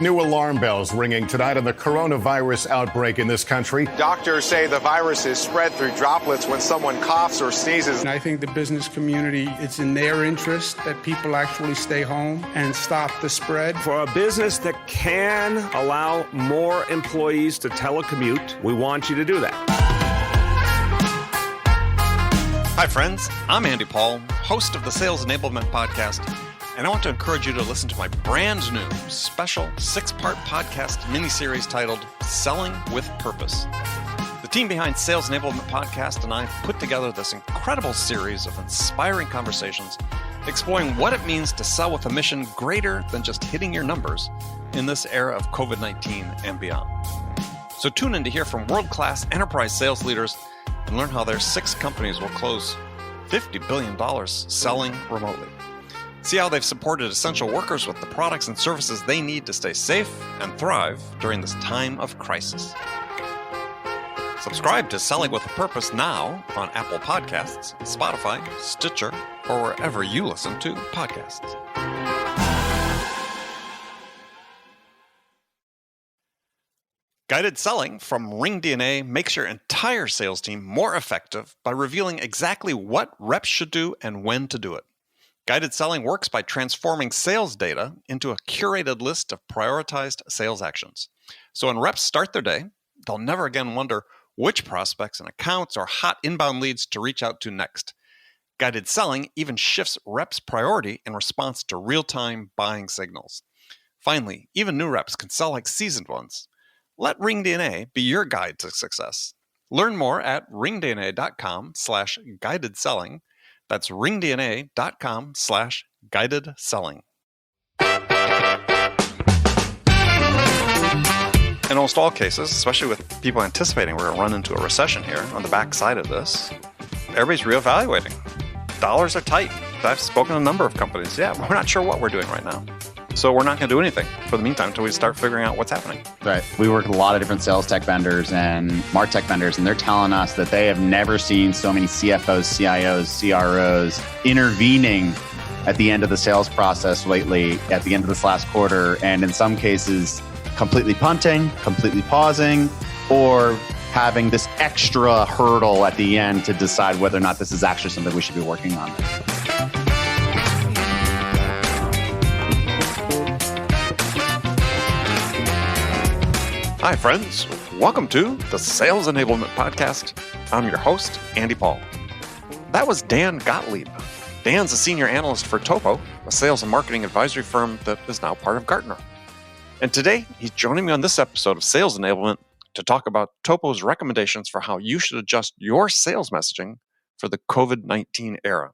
New alarm bells ringing tonight on the coronavirus outbreak in this country. Doctors say the virus is spread through droplets when someone coughs or sneezes. And I think the business community, it's in their interest that people actually stay home and stop the spread. For a business that can allow more employees to telecommute, we want you to do that. Hi, friends. I'm Andy Paul, host of the Sales Enablement Podcast, and I want to encourage you to listen to my brand new special 6-part podcast miniseries titled Selling with Purpose. The team behind Sales Enablement Podcast and I put together this incredible series of inspiring conversations exploring what it means to sell with a mission greater than just hitting your numbers in this era of COVID-19 and beyond. So tune in to hear from world-class enterprise sales leaders and learn how their 6 companies will close $50 billion selling remotely. See how they've supported essential workers with the products and services they need to stay safe and thrive during this time of crisis. Subscribe to Selling with a Purpose now on Apple Podcasts, Spotify, Stitcher, or wherever you listen to podcasts. Guided selling from RingDNA makes your entire sales team more effective by revealing exactly what reps should do and when to do it. Guided selling works by transforming sales data into a curated list of prioritized sales actions. So when reps start their day, they'll never again wonder which prospects and accounts or hot inbound leads to reach out to next. Guided selling even shifts reps' priority in response to real-time buying signals. Finally, even new reps can sell like seasoned ones. Let RingDNA be your guide to success. Learn more at ringdna.com/guided selling. That's ringdna.com/guided selling. In almost all cases, especially with people anticipating we're going to run into a recession here on the backside of this, everybody's reevaluating. Dollars are tight. I've spoken to a number of companies. Yeah, we're not sure what we're doing right now. So we're not going to do anything for the meantime until we start figuring out what's happening. Right. We work with a lot of different sales tech vendors and MarTech vendors, and they're telling us that they have never seen so many CFOs, CIOs, CROs intervening at the end of the sales process lately, at the end of this last quarter, and in some cases, completely punting, completely pausing, or having this extra hurdle at the end to decide whether or not this is actually something we should be working on. Hi, friends. Welcome to the Sales Enablement Podcast. I'm your host, Andy Paul. That was Dan Gottlieb. Dan's a senior analyst for TOPO, a sales and marketing advisory firm that is now part of Gartner. And today, he's joining me on this episode of Sales Enablement to talk about TOPO's recommendations for how you should adjust your sales messaging for the COVID-19 era.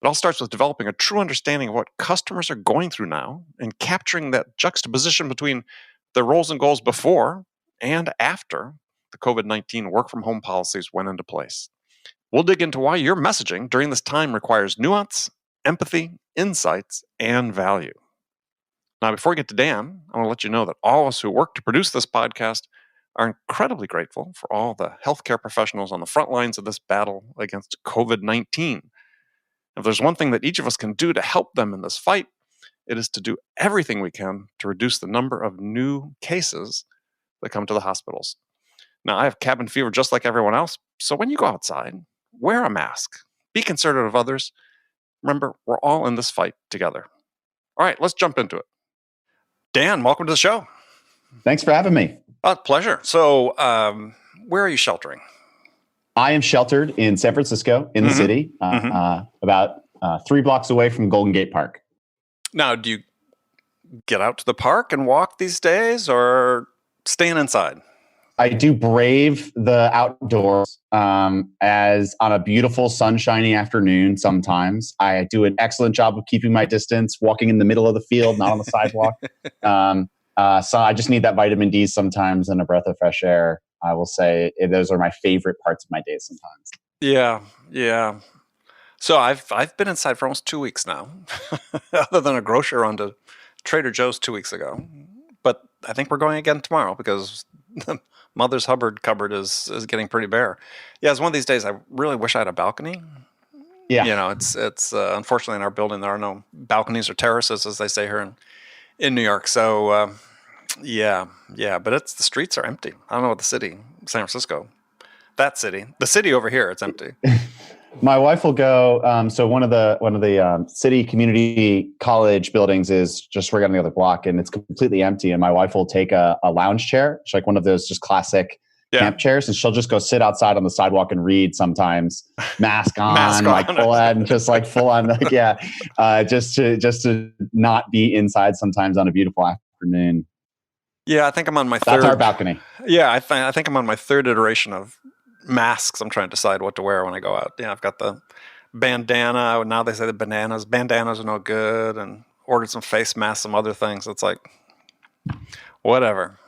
It all starts with developing a true understanding of what customers are going through now and capturing that juxtaposition between their roles and goals before and after the COVID-19 work-from-home policies went into place. We'll dig into why your messaging during this time requires nuance, empathy, insights, and value. Now, before we get to Dan, I want to let you know that all of us who work to produce this podcast are incredibly grateful for all the healthcare professionals on the front lines of this battle against COVID-19. If there's one thing that each of us can do to help them in this fight, it is to do everything we can to reduce the number of new cases that come to the hospitals. Now, I have cabin fever just like everyone else, so when you go outside, wear a mask. Be considerate of others. Remember, we're all in this fight together. All right, let's jump into it. Dan, welcome to the show. Thanks for having me. Pleasure. So, where are you sheltering? I am sheltered in San Francisco, in the city, about 3 blocks away from Golden Gate Park. Now, do you get out to the park and walk these days or staying inside? I do brave the outdoors as on a beautiful sunshiny afternoon sometimes. I do an excellent job of keeping my distance, walking in the middle of the field, not on the sidewalk. So I just need that vitamin D sometimes and a breath of fresh air. I will say those are my favorite parts of my day sometimes. Yeah. So I've been inside for almost 2 weeks now, other than a grocery run to Trader Joe's 2 weeks ago. But I think we're going again tomorrow because the Mother's Hubbard cupboard is getting pretty bare. Yeah, it's one of these days I really wish I had a balcony. Yeah. You know, it's unfortunately in our building there are no balconies or terraces, as they say here in New York. So yeah, but the streets are empty. I don't know what the city, San Francisco, that city, the city over here, it's empty. My wife will go. So one of the city community college buildings is just right on the other block, and it's completely empty. And my wife will take a lounge chair, it's like one of those just classic camp chairs, and she'll just go sit outside on the sidewalk and read. Sometimes mask on, like full on, just like full on, like just to not be inside. Sometimes on a beautiful afternoon. Yeah, I think I'm on my third. That's our balcony. Yeah, I think I'm on my third iteration of masks. I'm trying to decide what to wear when I go out. Yeah, I've got the bandana. Now they say the bandanas are no good, and ordered some face masks, some other things. It's like, whatever.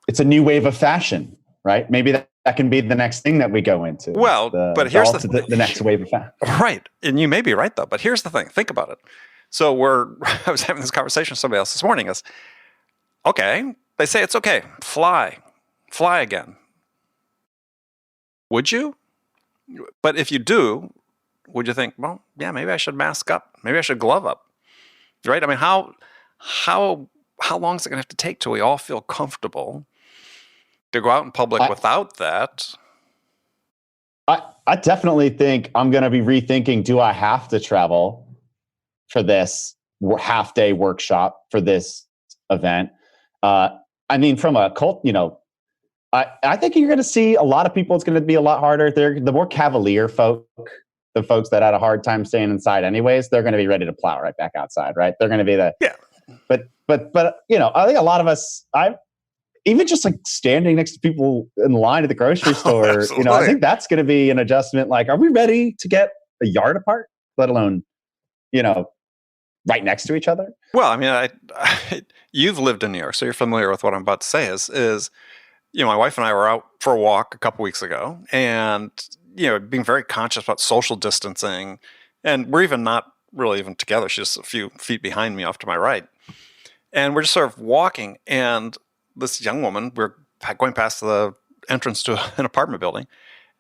It's a new wave of fashion, right? Maybe that can be the next thing that we go into. Well, but here's the next wave of fashion. Right. And you may be right, though. But here's the thing. Think about it. So I was having this conversation with somebody else this morning. Okay, they say it's okay. Fly again. Would you? But if you do, would you think, well, yeah, maybe I should mask up. Maybe I should glove up. Right? I mean, how long is it going to have to take till we all feel comfortable to go out in public without that? I definitely think I'm going to be rethinking, do I have to travel for this half-day workshop for this event? I mean, from a cult, I think you're going to see a lot of people. It's going to be a lot harder. They're the more cavalier folk, the folks that had a hard time staying inside anyways. They're going to be ready to plow right back outside, right? They're going to be But I think a lot of us, even just like standing next to people in line at the grocery store, I think that's going to be an adjustment. Like, are we ready to get a yard apart, let alone, right next to each other? Well, I mean, you've lived in New York, so you're familiar with what I'm about to say is my wife and I were out for a walk a couple weeks ago, and, being very conscious about social distancing, and we're even not really even together. She's just a few feet behind me off to my right. And we're just sort of walking, and this young woman, we're going past the entrance to an apartment building.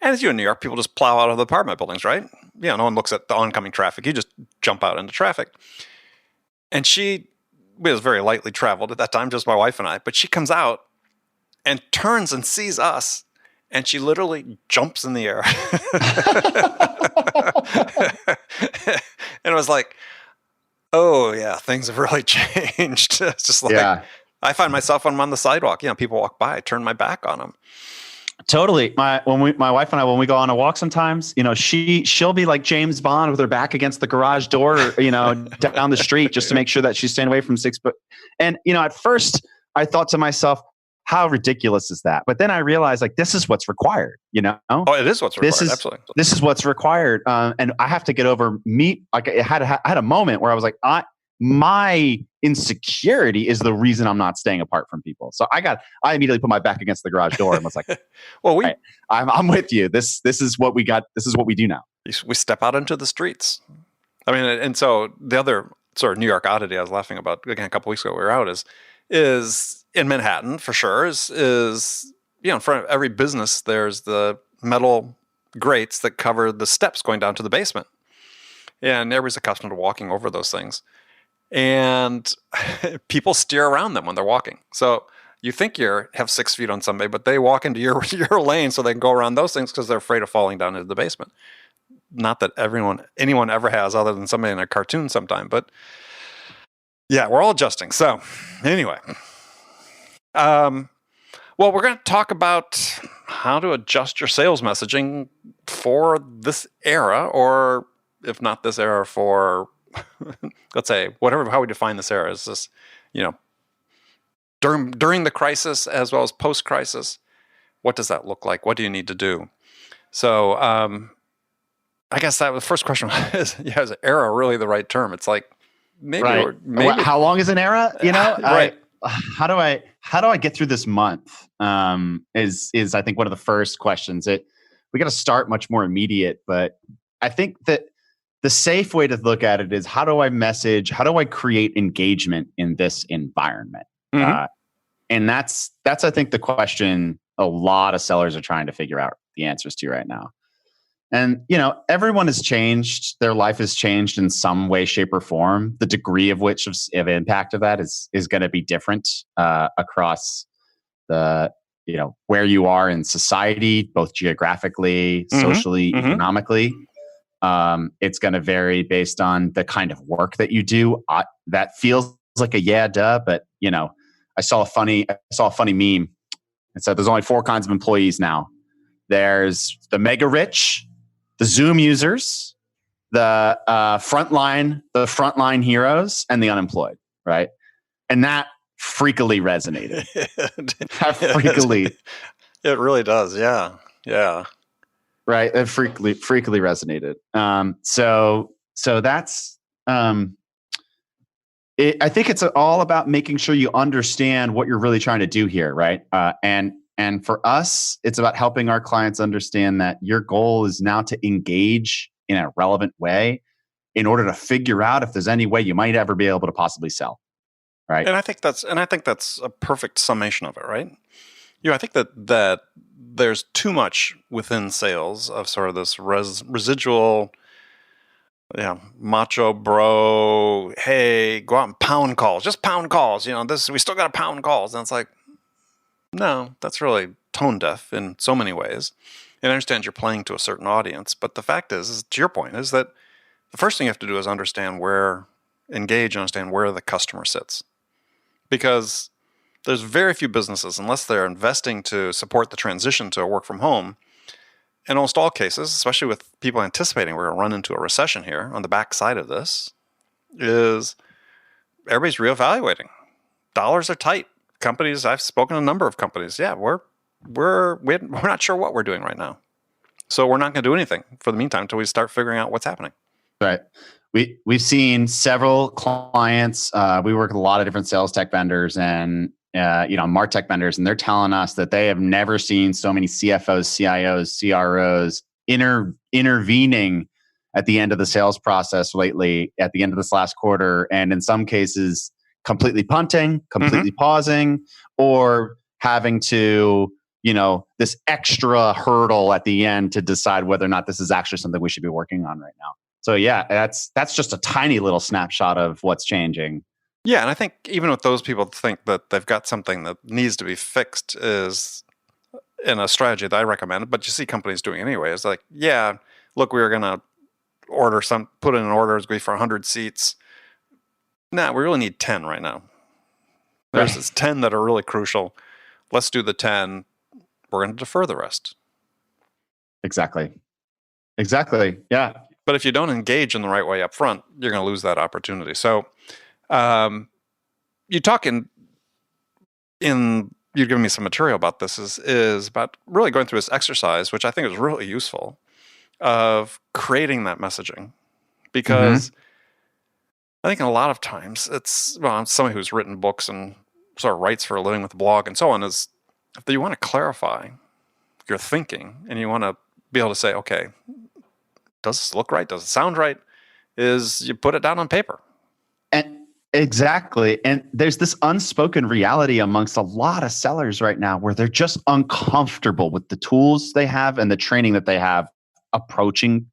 And as you in New York, people just plow out of the apartment buildings, right? No one looks at the oncoming traffic. You just jump out into traffic. And she was very lightly traveled at that time, just my wife and I. But she comes out and turns and sees us, and she literally jumps in the air. And it was like, oh, yeah, things have really changed. It's just like, I find myself when I'm on the sidewalk, people walk by, I turn my back on them. Totally. My wife and I, when we go on a walk sometimes, she'll be like James Bond with her back against the garage door, down the street just to make sure that she's staying away from 6 foot. And, at first I thought to myself, how ridiculous is that? But then I realized, like, this is what's required, Oh, it is what's required. Absolutely. This is what's required. And I have to get over me. Like, I had a moment where I was like, my insecurity is the reason I'm not staying apart from people. So I immediately put my back against the garage door and was like, well, I'm with you. This is what we got. This is what we do now. We step out into the streets. I mean, and so the other sort of New York oddity I was laughing about, again, a couple weeks ago we were out is in Manhattan for sure is in front of every business, there's the metal grates that cover the steps going down to the basement. And everybody's accustomed to walking over those things. And people steer around them when they're walking. So you think you have 6 feet on somebody, but they walk into your lane so they can go around those things because they're afraid of falling down into the basement. Not that anyone ever has, other than somebody in a cartoon sometime. But yeah, we're all adjusting. So anyway, well, we're going to talk about how to adjust your sales messaging for this era, or if not this era, for let's say how we define this era is this, during the crisis as well as post-crisis. What does that look like? What do you need to do? So I guess that was the first question is era really the right term? It's like maybe how long is an era? Right. How do I get through this month? Is I think one of the first questions. We got to start much more immediate, but I think that the safe way to look at it is how do I message? How do I create engagement in this environment? Mm-hmm. And that's I think the question a lot of sellers are trying to figure out the answers to right now. And, everyone has changed. Their life has changed in some way, shape, or form. The degree of which of impact of that is going to be different across the, where you are in society, both geographically, socially, economically. It's going to vary based on the kind of work that you do. That feels like a yeah, duh, but I saw a funny meme. It said there's only 4 kinds of employees now. There's the mega rich, the Zoom users, the frontline heroes, and the unemployed, right? And that freakily resonated. It really does. Yeah. Right. It freakily resonated. So that's, I think it's all about making sure you understand what you're really trying to do here. Right. And for us, it's about helping our clients understand that your goal is now to engage in a relevant way in order to figure out if there's any way you might ever be able to possibly sell. Right. And I think that's a perfect summation of it, right? I think that there's too much within sales of sort of this residual, macho bro, hey, go out and pound calls, just pound calls. We still got to pound calls. And it's like, no, that's really tone deaf in so many ways. And I understand you're playing to a certain audience, but the fact is to your point, is that the first thing you have to do is understand where the customer sits. Because there's very few businesses, unless they're investing to support the transition to work from home, in almost all cases, especially with people anticipating we're going to run into a recession here on the backside of this, is everybody's reevaluating. Dollars are tight. Companies, I've spoken to a number of companies. Yeah, we're not sure what we're doing right now. So we're not going to do anything for the meantime until we start figuring out what's happening. Right. We've seen several clients. We work with a lot of different sales tech vendors and MarTech vendors, and they're telling us that they have never seen so many CFOs, CIOs, CROs intervening at the end of the sales process lately, at the end of this last quarter, and in some cases, completely punting, completely pausing, or having to, this extra hurdle at the end to decide whether or not this is actually something we should be working on right now. So yeah, that's just a tiny little snapshot of what's changing. Yeah, and I think even with those people think that they've got something that needs to be fixed is in a strategy that I recommend, but you see companies doing it anyway. It's like, yeah, look, we were going to put in an order as for 100 seats. Nah, we really need 10 right now. There's this 10 that are really crucial. Let's do the 10. We're going to defer the rest. Exactly. Yeah. But if you don't engage in the right way up front, you're going to lose that opportunity. So you talk you've given me some material about this, is about really going through this exercise, which I think is really useful, of creating that messaging. Because I think a lot of times I'm somebody who's written books and sort of writes for a living with a blog and so on, is if you want to clarify your thinking and you want to be able to say, okay, does this look right? Does it sound right? Is you put it down on paper. And exactly. And there's this unspoken reality amongst a lot of sellers right now where they're just uncomfortable with the tools they have and the training that they have approaching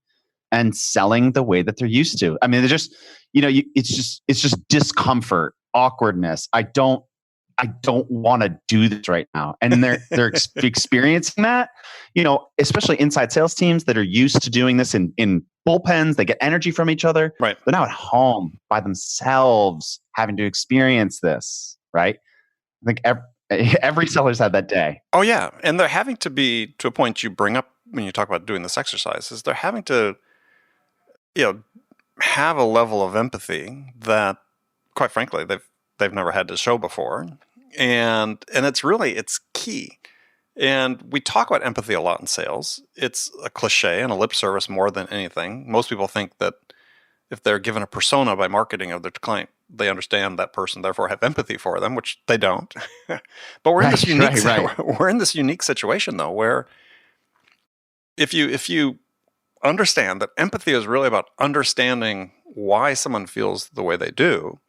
and selling the way that they're used to. I mean, they're just, it's just discomfort, awkwardness. I don't want to do this right now. And they're experiencing that, especially inside sales teams that are used to doing this in bullpens. They get energy from each other. Right. They're now at home by themselves having to experience this, right? I think every seller's had that day. Oh, yeah. And they're having to be, to a point you bring up when you talk about doing this exercise, is they're having to, have a level of empathy that, quite frankly, they've never had to show before. And it's key. And we talk about empathy a lot in sales. It's a cliche and a lip service more than anything. Most people think that if they're given a persona by marketing of their client, they understand that person, therefore have empathy for them, which they don't. But we're in this we're in this unique situation though, where if you understand that empathy is really about understanding why someone feels the way they do,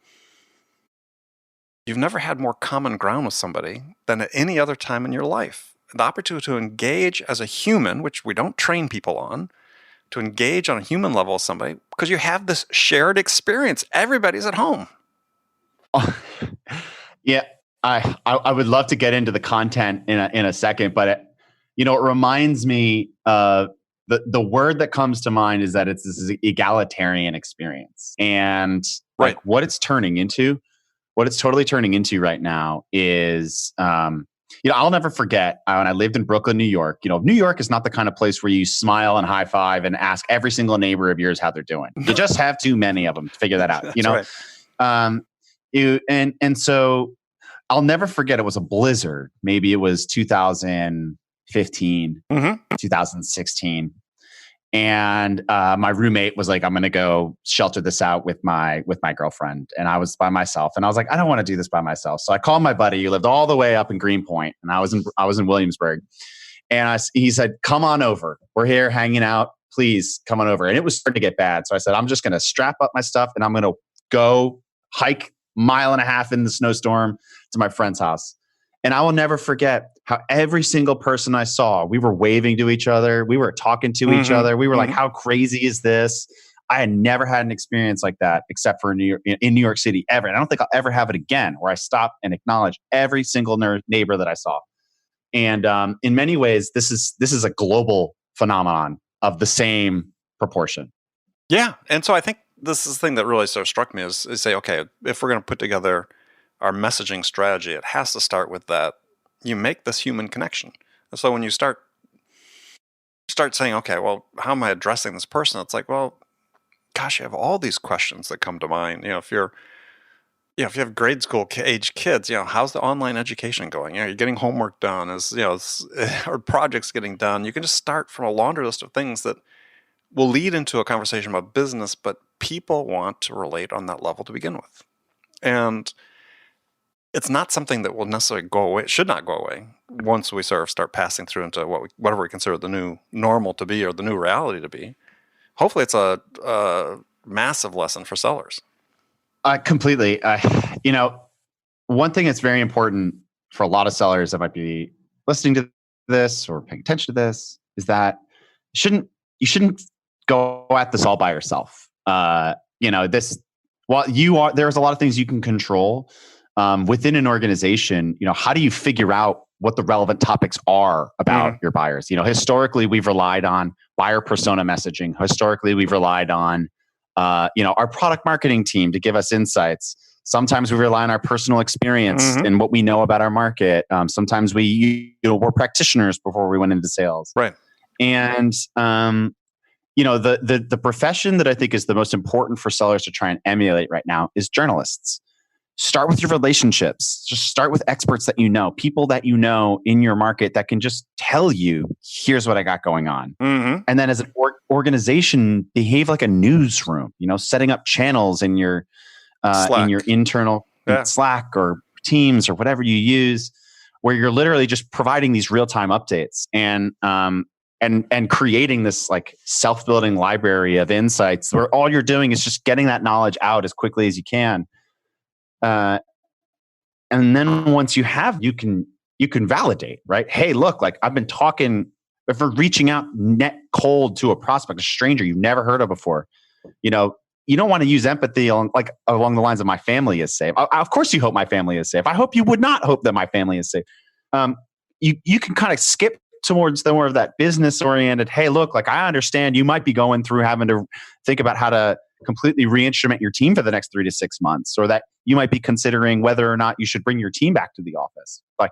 you've never had more common ground with somebody than at any other time in your life. The opportunity to engage as a human, which we don't train people on, to engage on a human level with somebody because you have this shared experience. Everybody's at home. Yeah, I would love to get into the content in a second, but it reminds me the word that comes to mind is that it's this egalitarian experience, and like what it's totally turning into right now is I'll never forget when I lived in Brooklyn, New York. New York is not the kind of place where you smile and high five and ask every single neighbor of yours how they're doing. You just have too many of them to figure that out. And so I'll never forget, it was a blizzard. Maybe it was 2015, 2016. And my roommate was like, I'm going to go shelter this out with my girlfriend. And I was by myself. And I was like, I don't want to do this by myself. So I called my buddy who lived all the way up in Greenpoint. And I was in Williamsburg. And he said, come on over. We're here hanging out. Please come on over. And it was starting to get bad. So I said, I'm just going to strap up my stuff and I'm going to go hike 1.5 miles in the snowstorm to my friend's house. And I will never forget how every single person I saw, we were waving to each other. We were talking to each other. We were like, how crazy is this? I had never had an experience like that except for in New York City ever. And I don't think I'll ever have it again, where I stop and acknowledge every single neighbor that I saw. And in many ways, this is a global phenomenon of the same proportion. Yeah. And so I think this is the thing that really sort of struck me is say, okay, if we're going to put together our messaging strategy, it has to start with that. You make this human connection. And so when you start saying, okay, well, how am I addressing this person? It's like, well, gosh, you have all these questions that come to mind. If you have grade school age kids, how's the online education going? You're getting homework done, or projects getting done. You can just start from a laundry list of things that will lead into a conversation about business, but people want to relate on that level to begin with. And it's not something that will necessarily go away. It should not go away once we sort of start passing through into whatever we consider the new normal to be or the new reality to be. Hopefully it's a massive lesson for sellers. Completely. One thing that's very important for a lot of sellers that might be listening to this or paying attention to this is that you shouldn't go at this all by yourself. There's a lot of things you can control within an organization. How do you figure out what the relevant topics are about your buyers? Historically, we've relied on buyer persona messaging. Historically, we've relied on our product marketing team to give us insights. Sometimes we rely on our personal experience and what we know about our market. Sometimes we're practitioners before we went into sales. Right. And the profession that I think is the most important for sellers to try and emulate right now is journalists. Start with your relationships. Just start with experts that people that in your market that can just tell you, here's what I got going on. And then as an organization, behave like a newsroom, setting up channels in your internal Slack or Teams or whatever you use, where you're literally just providing these real-time updates and creating this like self-building library of insights where all you're doing is just getting that knowledge out as quickly as you can. And then once you can validate, right? Hey, look, like I've been talking, if we're reaching out net cold to a prospect, a stranger you've never heard of before, you don't want to use empathy along the lines of my family is safe. Of course you hope my family is safe. I hope you would not hope that my family is safe. You can kind of skip towards the more of that business oriented. Hey, look, like I understand you might be going through having to think about how to completely re-instrument your team for the next 3 to 6 months, or that you might be considering whether or not you should bring your team back to the office. Like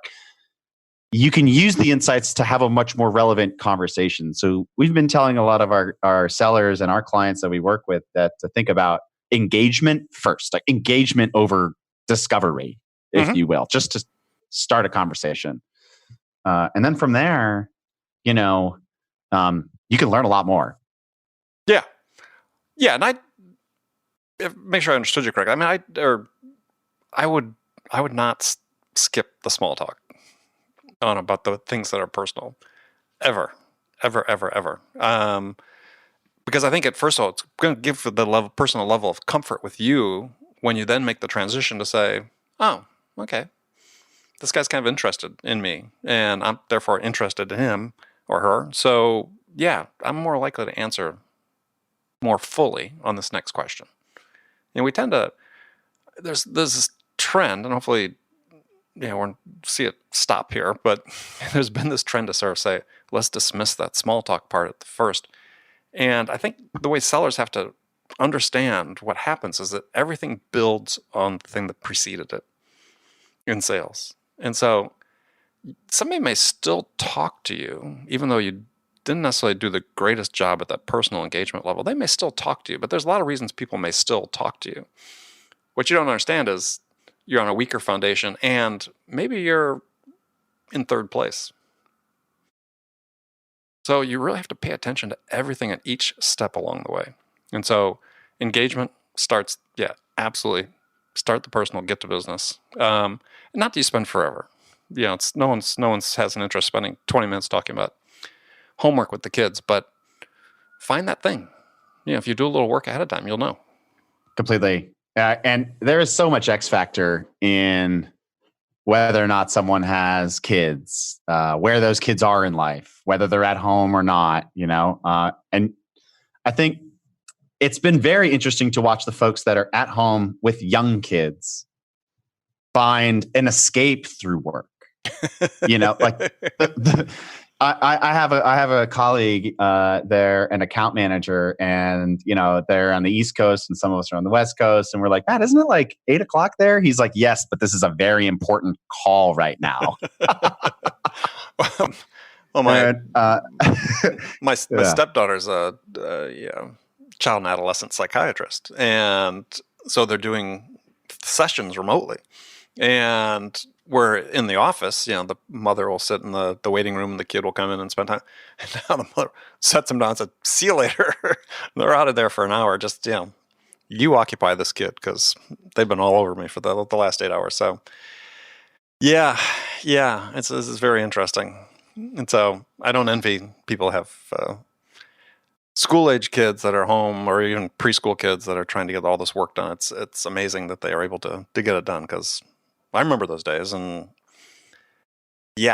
you can use the insights to have a much more relevant conversation. So we've been telling a lot of our sellers and our clients that we work with that to think about engagement first, like engagement over discovery, if you will, just to start a conversation. And then from there, you can learn a lot more. Yeah. Yeah. And make sure I understood you correctly. I mean, I would not skip the small talk on about the things that are personal, ever. Because I think first of all, it's going to give the personal level of comfort with you when you then make the transition to say, oh, okay, this guy's kind of interested in me, and I'm therefore interested in him or her. So yeah, I'm more likely to answer more fully on this next question. We tend to, there's this trend, and hopefully, we'll see it stop here, but there's been this trend to sort of say, let's dismiss that small talk part at the first. And I think the way sellers have to understand what happens is that everything builds on the thing that preceded it in sales. And so somebody may still talk to you, even though you didn't necessarily do the greatest job at that personal engagement level. They may still talk to you, but there's a lot of reasons people may still talk to you. What you don't understand is you're on a weaker foundation and maybe you're in third place. So you really have to pay attention to everything at each step along the way. And so engagement starts, absolutely. Start the personal, get to business. Not that you spend forever. It's no one has an interest spending 20 minutes talking about homework with the kids, but find that thing. If you do a little work ahead of time, you'll know. Completely. And there is so much X factor in whether or not someone has kids, where those kids are in life, whether they're at home or not, and I think it's been very interesting to watch the folks that are at home with young kids find an escape through work. I have a colleague, they're an account manager, and they're on the East Coast and some of us are on the West Coast, and we're like, Matt, isn't it like 8:00 there? He's like, yes, but this is a very important call right now. Well, my stepdaughter's a child and adolescent psychiatrist, and so they're doing sessions remotely, and we're in the office. The mother will sit in the waiting room, and the kid will come in and spend time. And now the mother sets him down and said, "See you later." They're out of there for an hour. Just you occupy this kid because they've been all over me for the last 8 hours. So this is very interesting. And so I don't envy people who have school-age kids that are home, or even preschool kids that are trying to get all this work done. It's amazing that they are able to get it done, because I remember those days, and would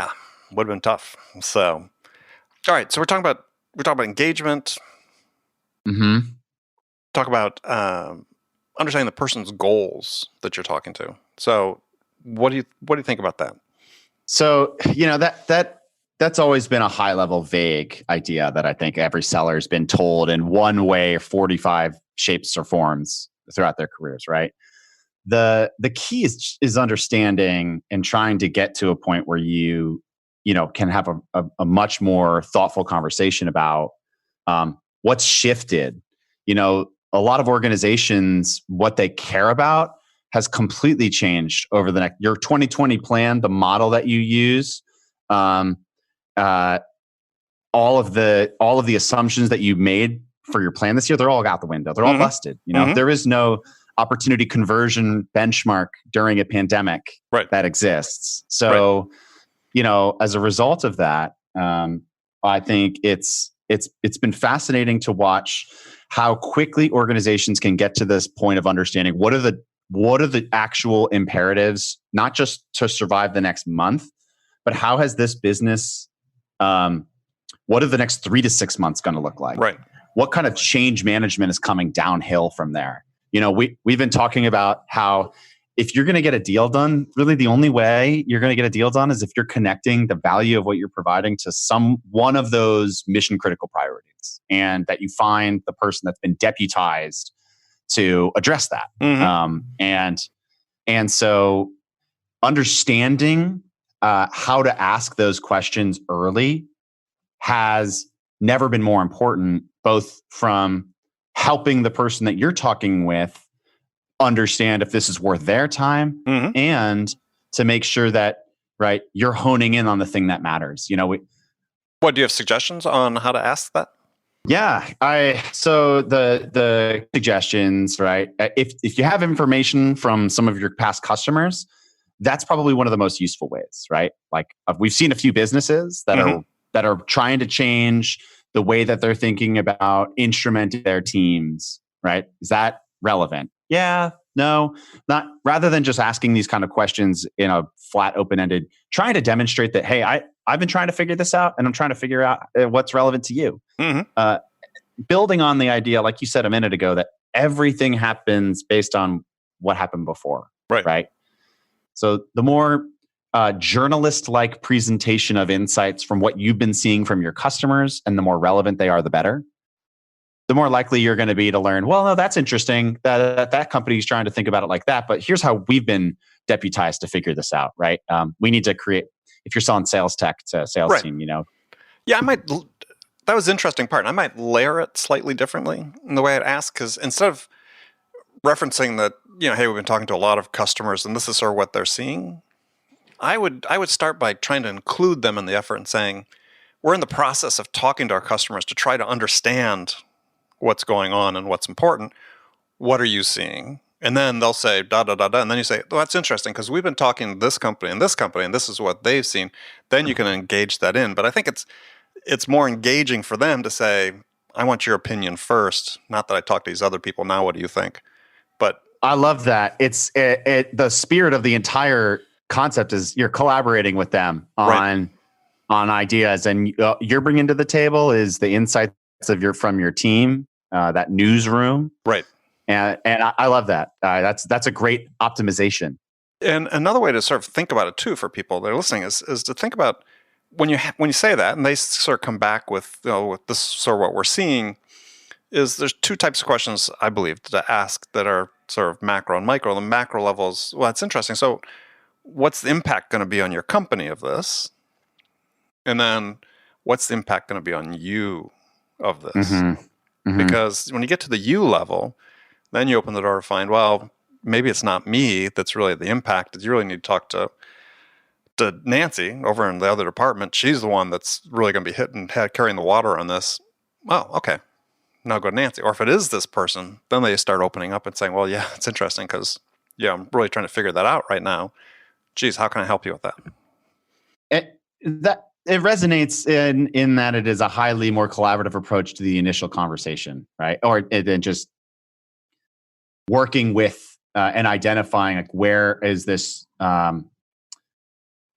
have been tough. So, all right. So we're talking about engagement. Mm-hmm. Talk about understanding the person's goals that you're talking to. So, what do you think about that? So that's always been a high level vague idea that I think every seller has been told in one way, 45 shapes or forms throughout their careers, right? The key is understanding and trying to get to a point where you can have a much more thoughtful conversation about what's shifted. A lot of organizations, what they care about has completely changed over your 2020 plan, the model that you use. All of the assumptions that you made for your plan this year, they're all out the window. They're all busted. There is no opportunity conversion benchmark during a pandemic that exists. So, as a result of that, I think it's been fascinating to watch how quickly organizations can get to this point of understanding what are the actual imperatives, not just to survive the next month, but how has this business, what are the next 3 to 6 months going to look like? Right. What kind of change management is coming downhill from there? We've been talking about how if you're going to get a deal done, really the only way you're going to get a deal done is if you're connecting the value of what you're providing to one of those mission critical priorities, and that you find the person that's been deputized to address that. And so understanding how to ask those questions early has never been more important, both from helping the person that you're talking with understand if this is worth their time, and to make sure that you're honing in on the thing that matters. What do you have suggestions on how to ask that? Yeah, so the suggestions, right? If you have information from some of your past customers, that's probably one of the most useful ways, right? Like we've seen a few businesses that are trying to change the way that they're thinking about instrumenting their teams, right? Is that relevant? Yeah, no, not. Rather than just asking these kind of questions in a flat, open-ended, trying to demonstrate that, hey, I've been trying to figure this out, and I'm trying to figure out what's relevant to you. building on the idea, like you said a minute ago, that everything happens based on what happened before. Right. So the more journalist-like presentation of insights from what you've been seeing from your customers, and the more relevant they are, the better. The more likely you're going to be to learn, well, no, that's interesting. That company's trying to think about it like that, but here's how we've been deputized to figure this out, right? We need to create, if you're selling sales tech to a sales team, Yeah, that was the interesting part. I might layer it slightly differently in the way I'd ask, because instead of referencing that, hey, we've been talking to a lot of customers and this is sort of what they're seeing, I would start by trying to include them in the effort and saying, we're in the process of talking to our customers to try to understand what's going on and what's important. What are you seeing? And then they'll say, da, da, da, da. And then you say, well, that's interesting because we've been talking to this company, and this is what they've seen. Then you can engage that in. But I think it's more engaging for them to say, I want your opinion first. Not that I talk to these other people. Now, what do you think? But I love that. It's the spirit of the entire concept is you're collaborating with them on ideas, and you're bringing to the table is the insights from your team, that newsroom, right? And I love that. That's a great optimization. And another way to sort of think about it too for people that are listening is to think about when you say that, and they sort of come back with with this sort of what we're seeing. Is there's two types of questions I believe to ask that are sort of macro and micro. The macro level is, well, it's interesting. So, what's the impact going to be on your company of this? And then, what's the impact going to be on you of this? Because when you get to the you level, then you open the door to find, well, maybe it's not me that's really the impact. You really need to talk to Nancy over in the other department. She's the one that's really going to be carrying the water on this. Oh, okay. Now go to Nancy. Or if it is this person, then they start opening up and saying, well, yeah, it's interesting because, I'm really trying to figure that out right now. Geez, how can I help you with that? It resonates in that it is a highly more collaborative approach to the initial conversation, right? Or then just working with and identifying like where is this,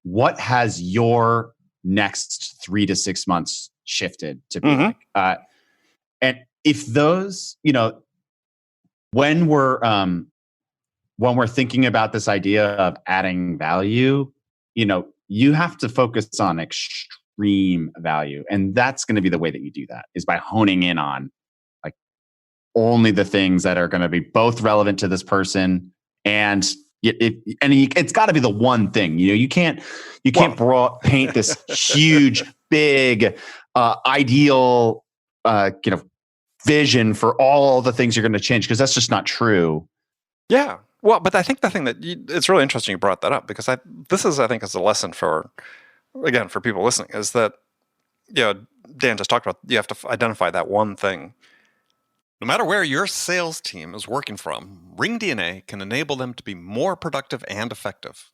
what has your next 3 to 6 months shifted to be like? And if those, when we're thinking about this idea of adding value, you have to focus on extreme value. And that's going to be the way that you do that is by honing in on like only the things that are going to be both relevant to this person and it's got to be the one thing. You can't paint this huge, big, ideal, vision for all the things you're going to change because that's just not true. Yeah. Well, but I think the thing that it's really interesting you brought that up because this is a lesson for people listening is that, Dan just talked about, you have to identify that one thing. No matter where your sales team is working from, RingDNA can enable them to be more productive and effective.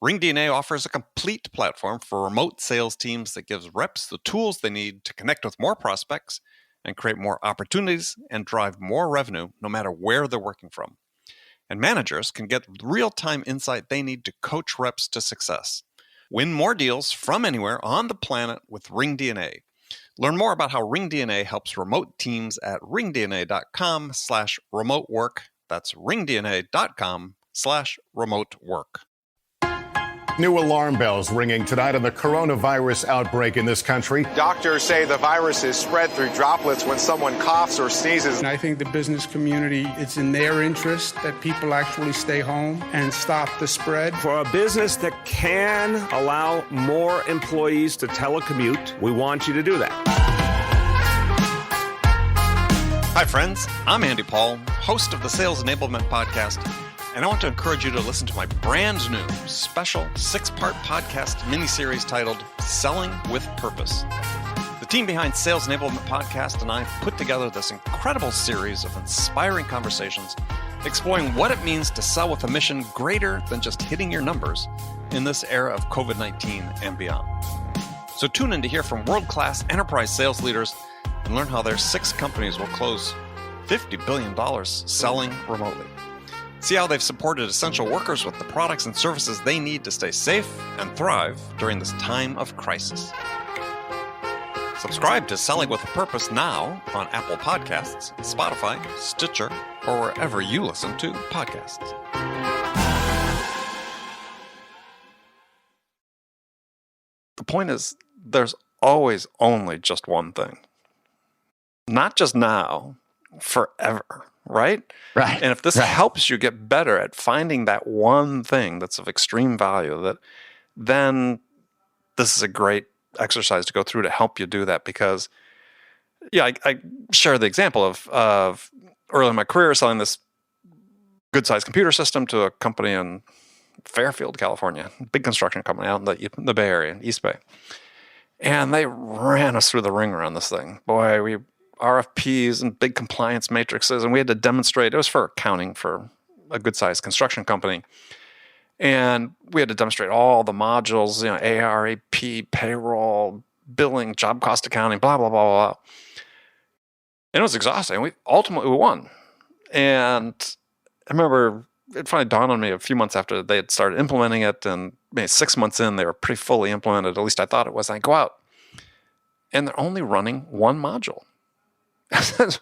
RingDNA offers a complete platform for remote sales teams that gives reps the tools they need to connect with more prospects and create more opportunities and drive more revenue no matter where they're working from. And managers can get real-time insight they need to coach reps to success. Win more deals from anywhere on the planet with RingDNA. Learn more about how RingDNA helps remote teams at ringdna.com/remote-work. That's ringdna.com/remote-work. New alarm bells ringing tonight on the coronavirus outbreak in this country. Doctors say the virus is spread through droplets when someone coughs or sneezes. And I think the business community, it's in their interest that people actually stay home and stop the spread. For a business that can allow more employees to telecommute, we want you to do that. Hi, friends. I'm Andy Paul, host of the Sales Enablement Podcast. And I want to encourage you to listen to my brand new special 6-part podcast miniseries titled Selling with Purpose. The team behind Sales Enablement Podcast and I put together this incredible series of inspiring conversations exploring what it means to sell with a mission greater than just hitting your numbers in this era of COVID-19 and beyond. So tune in to hear from world-class enterprise sales leaders and learn how their 6 companies will close $50 billion selling remotely. See how they've supported essential workers with the products and services they need to stay safe and thrive during this time of crisis. Subscribe to Selling with a Purpose now on Apple Podcasts, Spotify, Stitcher, or wherever you listen to podcasts. The point is, there's always only just one thing. Not just now, forever, right? Right. And if this helps you get better at finding that one thing that's of extreme value, then this is a great exercise to go through to help you do that. Because, I share the example of early in my career selling this good-sized computer system to a company in Fairfield, California, big construction company out in the Bay Area, in East Bay. And they ran us through the ringer on this thing. Boy, we RFPs and big compliance matrices, and we had to demonstrate. It was for accounting for a good-sized construction company. And we had to demonstrate all the modules, AR, AP, payroll, billing, job cost accounting, blah, blah, blah, blah. And it was exhausting. We ultimately won. And I remember it finally dawned on me a few months after they had started implementing it, and maybe 6 months in, they were pretty fully implemented. At least I thought it was. And I go out, and they're only running one module. I said,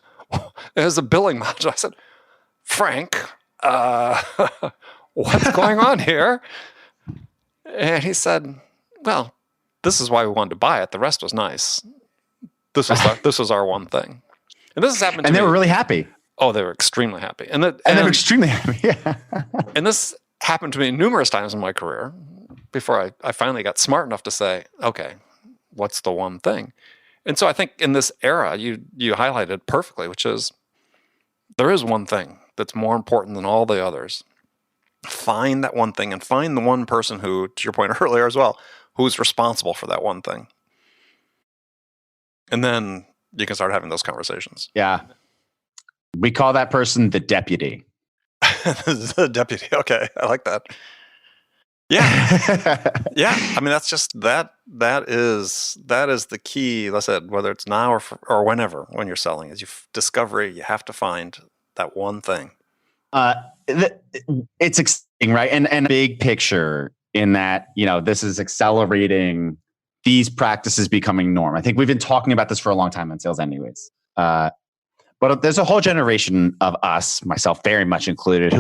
it was a billing module. I said, Frank, what's going on here? And he said, well, this is why we wanted to buy it. The rest was nice. This was our one thing. And this has happened to me. And they were really happy. Oh, they were extremely happy. And they were extremely happy. Yeah. And this happened to me numerous times in my career before I finally got smart enough to say, okay, what's the one thing? And so I think in this era, you highlighted perfectly, which is there is one thing that's more important than all the others. Find that one thing and find the one person who, to your point earlier as well, who's responsible for that one thing. And then you can start having those conversations. Yeah. We call that person the deputy. The deputy. Okay. I like that. Yeah. Yeah. I mean, that's just, that is the key. Like I said, whether it's now or whenever, when you're selling, is discovery, you have to find that one thing. It's exciting, right? And big picture in that, this is accelerating these practices becoming norm. I think we've been talking about this for a long time in sales anyways. But there's a whole generation of us, myself very much included,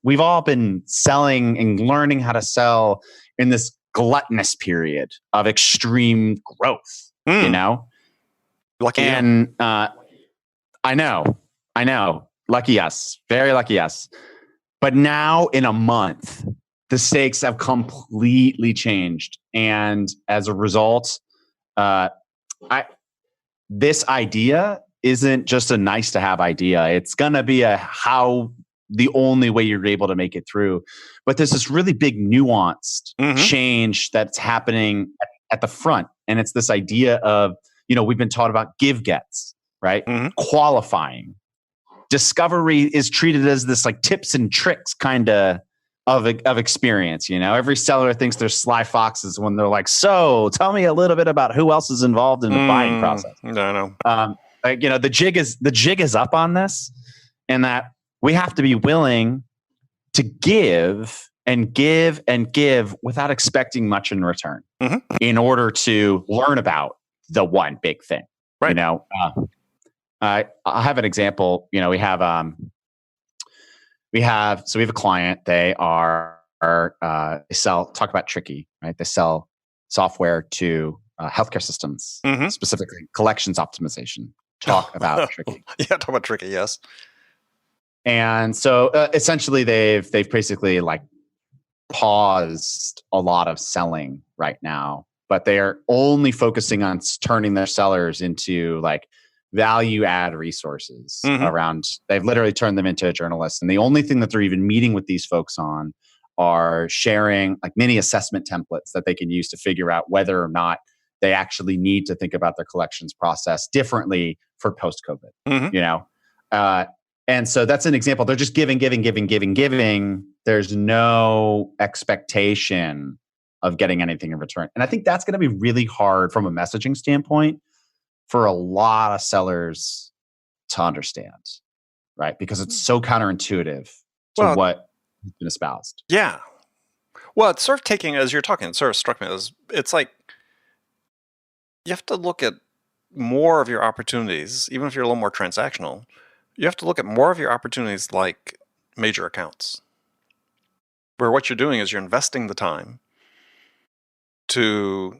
we've all been selling and learning how to sell in this gluttonous period of extreme growth, Lucky and I know. Lucky us. Very lucky us. But now in a month, the stakes have completely changed. And as a result, this idea isn't just a nice to have idea. It's going to be the only way you're able to make it through. But there's this really big nuanced change that's happening at the front. And it's this idea of, we've been taught about give gets, right? Qualifying. Discovery is treated as this like tips and tricks kind of experience. Every seller thinks they're sly foxes when they're like, so tell me a little bit about who else is involved in the buying process. No. The jig is up on this, and that we have to be willing to give and give and give without expecting much in return in order to learn about the one big thing. Right. I have an example. We have a client. They talk about Tricky, right? They sell software to healthcare systems, specifically collections optimization. Talk about Tricky. Yeah, talk about Tricky, yes. And so essentially they've basically like paused a lot of selling right now, but they're only focusing on turning their sellers into like value add resources around. They've literally turned them into a journalist. And the only thing that they're even meeting with these folks on are sharing like mini assessment templates that they can use to figure out whether or not they actually need to think about their collections process differently for post-COVID, and so that's an example. They're just giving. There's no expectation of getting anything in return. And I think that's going to be really hard from a messaging standpoint for a lot of sellers to understand, right? Because it's so counterintuitive to what has been espoused. Yeah. Well, it's sort of taking, as you're talking, it sort of struck me as, it's like, you have to look at more of your opportunities, even if you're a little more transactional, you have to look at more of your opportunities like major accounts, where what you're doing is you're investing the time to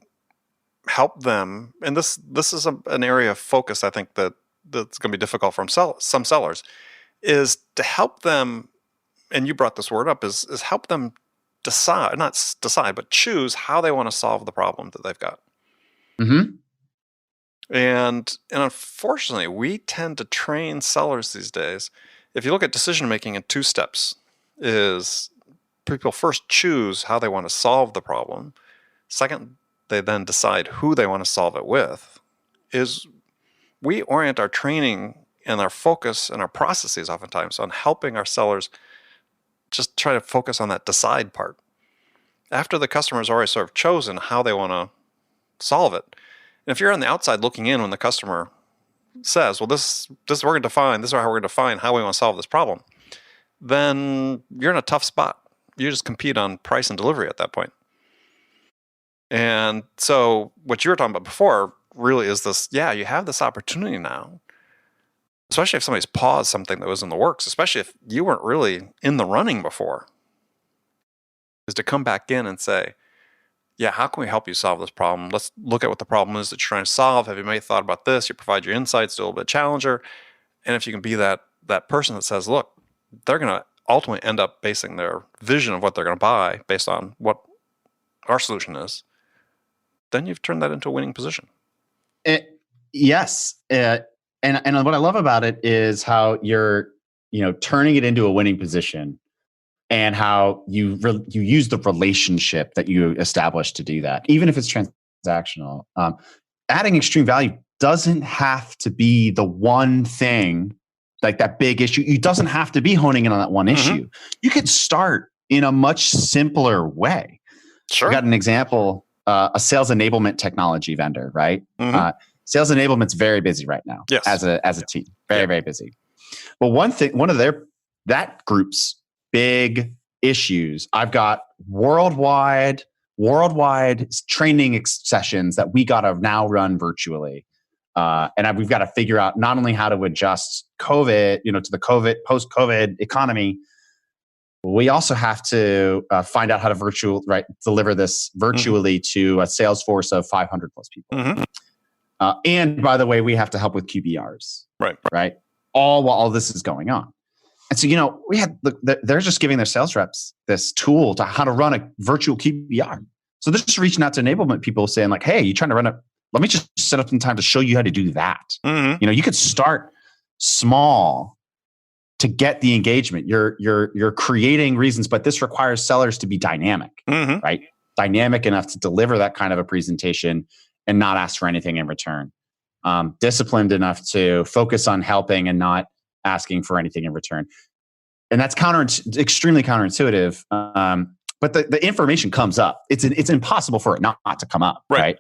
help them. And this is an area of focus, I think, that's going to be difficult for some sellers, is to help them, and you brought this word up, is help them not decide, but choose how they want to solve the problem that they've got. Mm-hmm. And unfortunately, we tend to train sellers these days. If you look at decision making in 2 steps, is people first choose how they want to solve the problem. Second, they then decide who they want to solve it with. Is we orient our training and our focus and our processes oftentimes on helping our sellers just try to focus on that decide part. After the customer's already sort of chosen how they want to solve it. And if you're on the outside looking in when the customer says, well, this is how we're going to define how we want to solve this problem, then you're in a tough spot. You just compete on price and delivery at that point. And so what you were talking about before really is this, you have this opportunity now, especially if somebody's paused something that was in the works, especially if you weren't really in the running before, is to come back in and say, how can we help you solve this problem? Let's look at what the problem is that you're trying to solve. Have you maybe thought about this? You provide your insights to a little bit challenger. And if you can be that person that says, look, they're going to ultimately end up basing their vision of what they're going to buy based on what our solution is, then you've turned that into a winning position. Yes. And what I love about it is how you're, turning it into a winning position, and how you use the relationship that you establish to do that, even if it's transactional. Adding extreme value doesn't have to be the one thing, like that big issue. It doesn't have to be honing in on that one issue. You could start in a much simpler way. Sure. I got an example, a sales enablement technology vendor, right? Sales enablement's very busy right now. Yes. As a team, very busy. But one of that group's big issues, I've got worldwide training sessions that we got to now run virtually. And we've got to figure out not only how to adjust COVID, to the post-COVID economy, we also have to find out how to deliver this virtually to a sales force of 500 plus people. And by the way, we have to help with QBRs. Right. All while all this is going on. And so, they're just giving their sales reps this tool to how to run a virtual QBR. So they're just reaching out to enablement people saying like, hey, you trying to run let me just set up some time to show you how to do that. You could start small to get the engagement. You're creating reasons, but this requires sellers to be dynamic, right? Dynamic enough to deliver that kind of a presentation and not ask for anything in return. Disciplined enough to focus on helping and not asking for anything in return. And that's extremely counterintuitive. But the information comes up. It's impossible for it not to come up, right?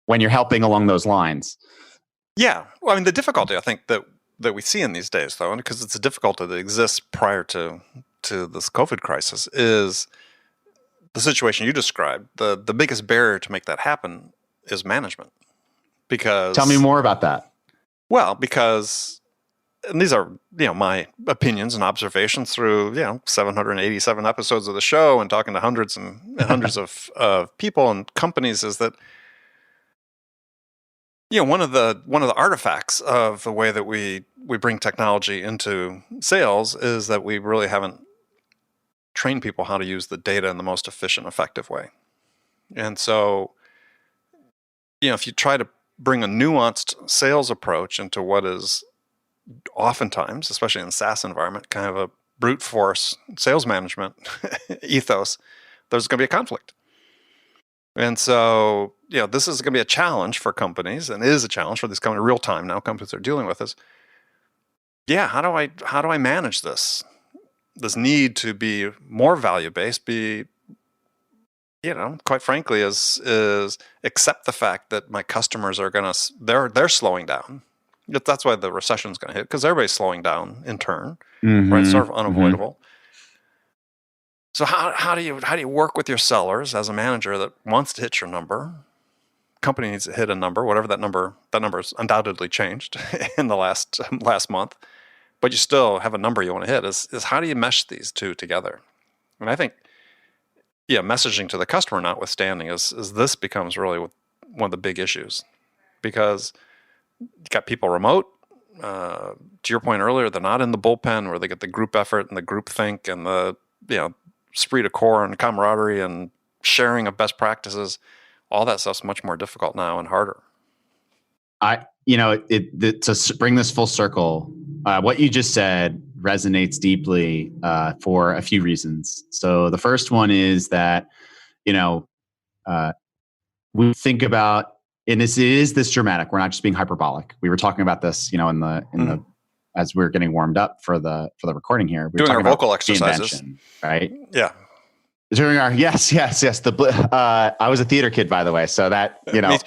When you're helping along those lines. Yeah. Well, I mean, the difficulty I think that we see in these days, though, and because it's a difficulty that exists prior to this COVID crisis, is the situation you described. The biggest barrier to make that happen is management. Because tell me more about that. Well, because, and these are my opinions and observations through 787 episodes of the show and talking to hundreds and hundreds of people and companies, is that one of the artifacts of the way that we bring technology into sales is that we really haven't trained people how to use the data in the most efficient, effective way. And so, if you try to bring a nuanced sales approach into what is oftentimes, especially in the SaaS environment, kind of a brute force sales management ethos, there's going to be a conflict. And so, this is going to be a challenge for companies, and is a challenge for these companies real time now. Companies are dealing with this. How do I manage this need to be more value based? Be, quite frankly, is accept the fact that my customers are they're slowing down. That's why the recession is going to hit, because everybody's slowing down in turn, right? It's sort of unavoidable. So how do you work with your sellers as a manager that wants to hit your number, company needs to hit a number, whatever that number's undoubtedly changed in the last month, but you still have a number you want to hit. Is how do you mesh these two together? And I think, messaging to the customer notwithstanding, is this becomes really one of the big issues, because you got people remote. To your point earlier, they're not in the bullpen where they get the group effort and the group think and the esprit de corps and camaraderie and sharing of best practices. All that stuff's much more difficult now and harder. To bring this full circle, what you just said resonates deeply for a few reasons. So the first one is that, we think about, and this is this dramatic. We're not just being hyperbolic. We were talking about this, in the as we were getting warmed up for the recording here. We were doing our talking vocal exercises, right? Yeah. During our yes. I was a theater kid, by the way, so that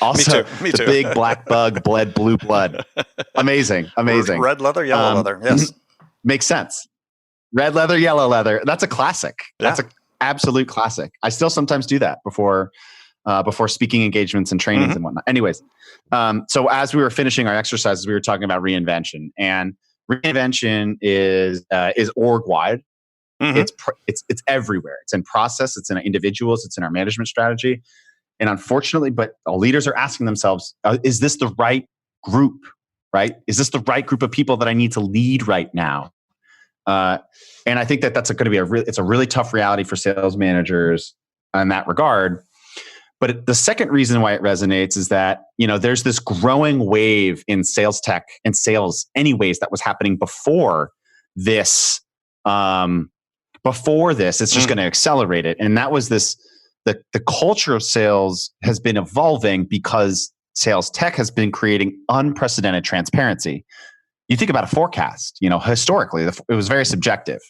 also me too. The big black bug bled blue blood. Amazing. Red leather, yellow leather. Yes, makes sense. Red leather, yellow leather. That's a classic. Yeah. That's an absolute classic. I still sometimes do that before speaking engagements and trainings and whatnot. Anyways, so as we were finishing our exercises, we were talking about reinvention, and reinvention is org wide. It's everywhere. It's in process. It's in individuals. It's in our management strategy. And unfortunately, but leaders are asking themselves, is this the right group, right? Is this the right group of people that I need to lead right now? And I think that's going to be it's a really tough reality for sales managers in that regard. But the second reason why it resonates is that, there's this growing wave in sales tech and sales anyways that was happening before this. It's just going to accelerate it. And that was the culture of sales has been evolving because sales tech has been creating unprecedented transparency. You think about a forecast, historically, it was very subjective.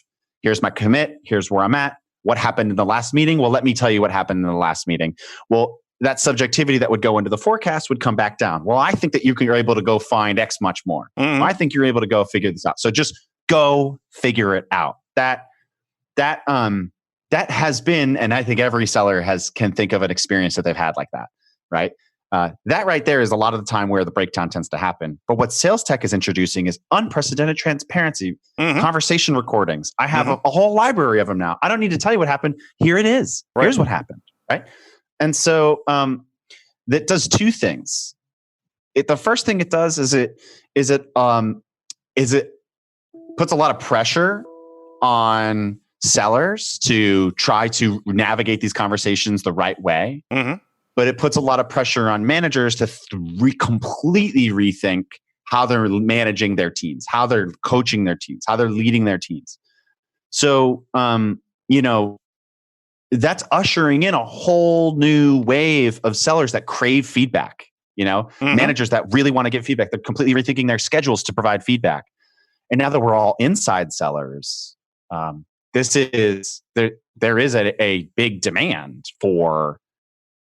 Here's my commit. Here's where I'm at. What happened in the last meeting? Well, let me tell you what happened in the last meeting. Well, that subjectivity that would go into the forecast would come back down. Well, I think that you're able to go find X much more. Well, I think you're able to go figure this out. So just go figure it out. That has been, and I think every seller can think of an experience that they've had like that, right? That right there is a lot of the time where the breakdown tends to happen. But what sales tech is introducing is unprecedented transparency, conversation recordings. I have a whole library of them now. I don't need to tell you what happened. Here it is. Right. Here's what happened, right? And so that does two things. The first thing it does is it puts a lot of pressure on sellers to try to navigate these conversations the right way. But it puts a lot of pressure on managers to completely rethink how they're managing their teams, how they're coaching their teams, how they're leading their teams. So, that's ushering in a whole new wave of sellers that crave feedback, managers that really want to get feedback. They're completely rethinking their schedules to provide feedback. And now that we're all inside sellers, there is a big demand for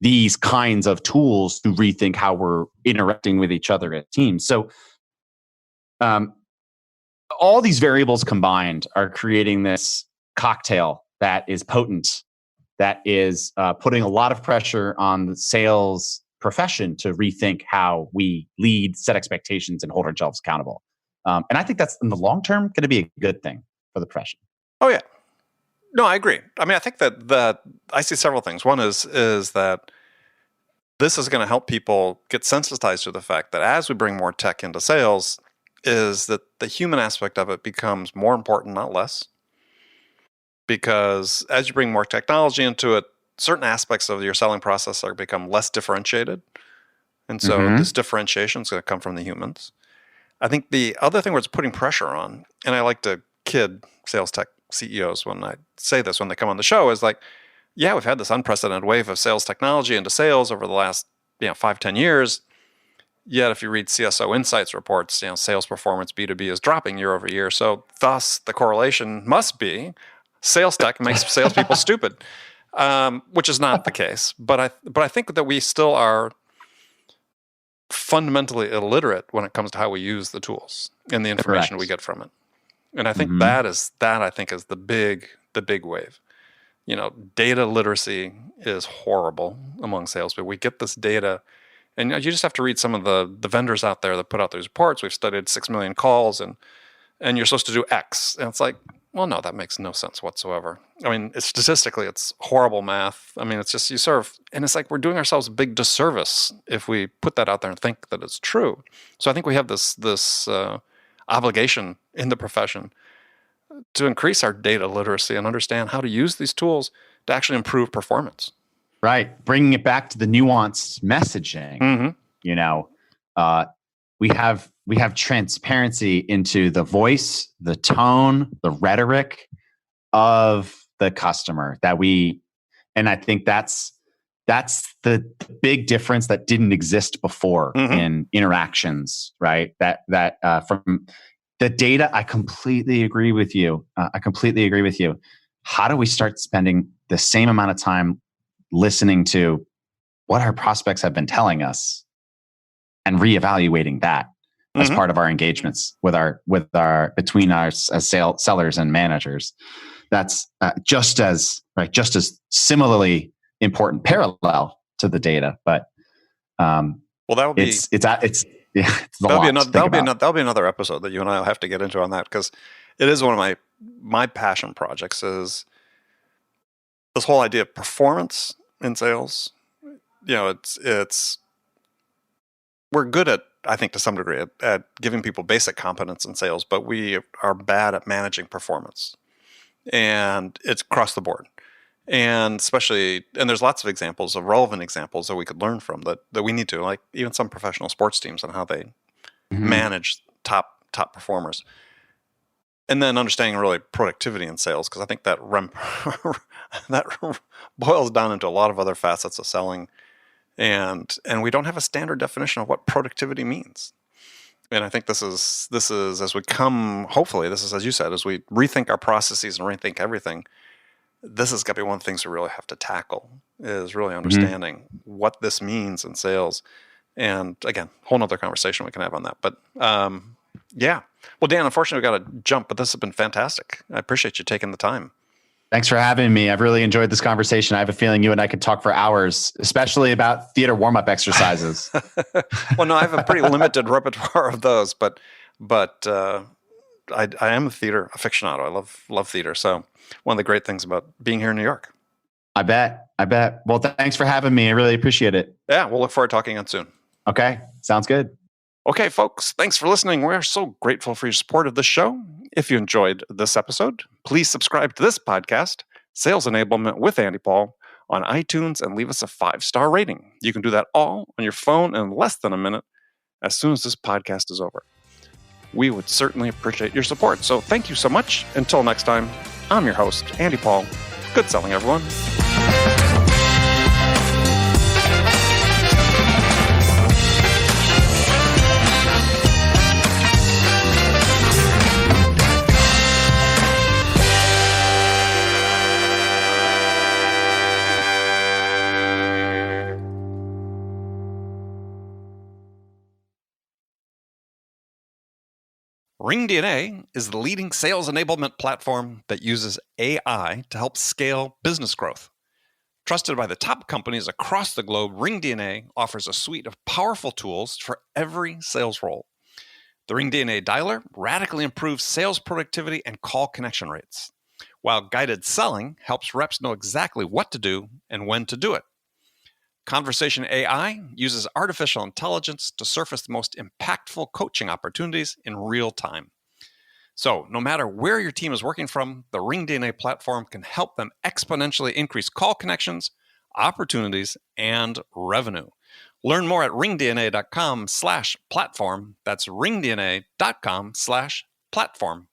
these kinds of tools to rethink how we're interacting with each other as teams. So all these variables combined are creating this cocktail that is potent, that is putting a lot of pressure on the sales profession to rethink how we lead, set expectations, and hold ourselves accountable. And I think that's in the long term going to be a good thing for the profession. Oh, yeah. No, I agree. I mean, I think that I see several things. One is that this is going to help people get sensitized to the fact that as we bring more tech into sales, is that the human aspect of it becomes more important, not less. Because as you bring more technology into it, certain aspects of your selling process are become less differentiated. And so this differentiation is going to come from the humans. I think the other thing where it's putting pressure on, and I like to kid sales tech CEOs when I say this when they come on the show, is like, yeah, we've had this unprecedented wave of sales technology into sales over the last 5-10 years. Yet if you read CSO Insights reports, sales performance B2B is dropping year over year. So thus the correlation must be sales tech makes salespeople stupid, which is not the case. But I think that we still are fundamentally illiterate when it comes to how we use the tools and the information we get from it. And I think that is the big wave. Data literacy is horrible among salespeople. We get this data And you just have to read some of the vendors out there that put out these reports. We've studied 6 million calls, and you're supposed to do X. And it's like, well, no, that makes no sense whatsoever. I mean, statistically, it's horrible math. I mean, it's just and it's like we're doing ourselves a big disservice if we put that out there and think that it's true. So I think we have this obligation in the profession to increase our data literacy and understand how to use these tools to actually improve performance. Right. Bringing it back to the nuanced messaging, we have transparency into the voice, the tone, the rhetoric of the customer and I think that's the big difference that didn't exist before in interactions, right? That from the data, I completely agree with you. How do we start spending the same amount of time listening to what our prospects have been telling us and reevaluating that as part of our engagements between our as sellers and managers? That's just as similarly important parallel to the data. But well, that would be that'll be another episode that you and I will have to get into on that, because it is one of my passion projects, is this whole idea of performance in sales. It's we're good at, I think, to some degree at giving people basic competence in sales, but we are bad at managing performance, and it's across the board. And there's lots of relevant examples that we could learn from that we need to, like even some professional sports teams and how they manage top performers. And then understanding really productivity in sales, because I think that that boils down into a lot of other facets of selling, and we don't have a standard definition of what productivity means. And I think this is as we come, hopefully, this is, as you said, as we rethink our processes and rethink everything, this has got to be one of the things we really have to tackle, is really understanding what this means in sales. And again, whole nother conversation we can have on that. But yeah. Well, Dan, unfortunately, we've got to jump, but this has been fantastic. I appreciate you taking the time. Thanks for having me. I've really enjoyed this conversation. I have a feeling you and I could talk for hours, especially about theater warm-up exercises. Well, no, I have a pretty limited repertoire of those, but I am a theater aficionado. I love theater. So one of the great things about being here in New York. I bet. Well, thanks for having me. I really appreciate it. Yeah, we'll look forward to talking again soon. Okay, sounds good. Okay, folks, thanks for listening. We're so grateful for your support of this show. If you enjoyed this episode, please subscribe to this podcast, Sales Enablement with Andy Paul, on iTunes and leave us a 5-star rating. You can do that all on your phone in less than a minute as soon as this podcast is over. We would certainly appreciate your support. So thank you so much. Until next time, I'm your host, Andy Paul. Good selling, everyone. RingDNA is the leading sales enablement platform that uses AI to help scale business growth. Trusted by the top companies across the globe, RingDNA offers a suite of powerful tools for every sales role. The RingDNA Dialer radically improves sales productivity and call connection rates, while guided selling helps reps know exactly what to do and when to do it. Conversation AI uses artificial intelligence to surface the most impactful coaching opportunities in real time. So, no matter where your team is working from, the RingDNA platform can help them exponentially increase call connections, opportunities, and revenue. Learn more at ringdna.com/platform. That's ringdna.com/platform.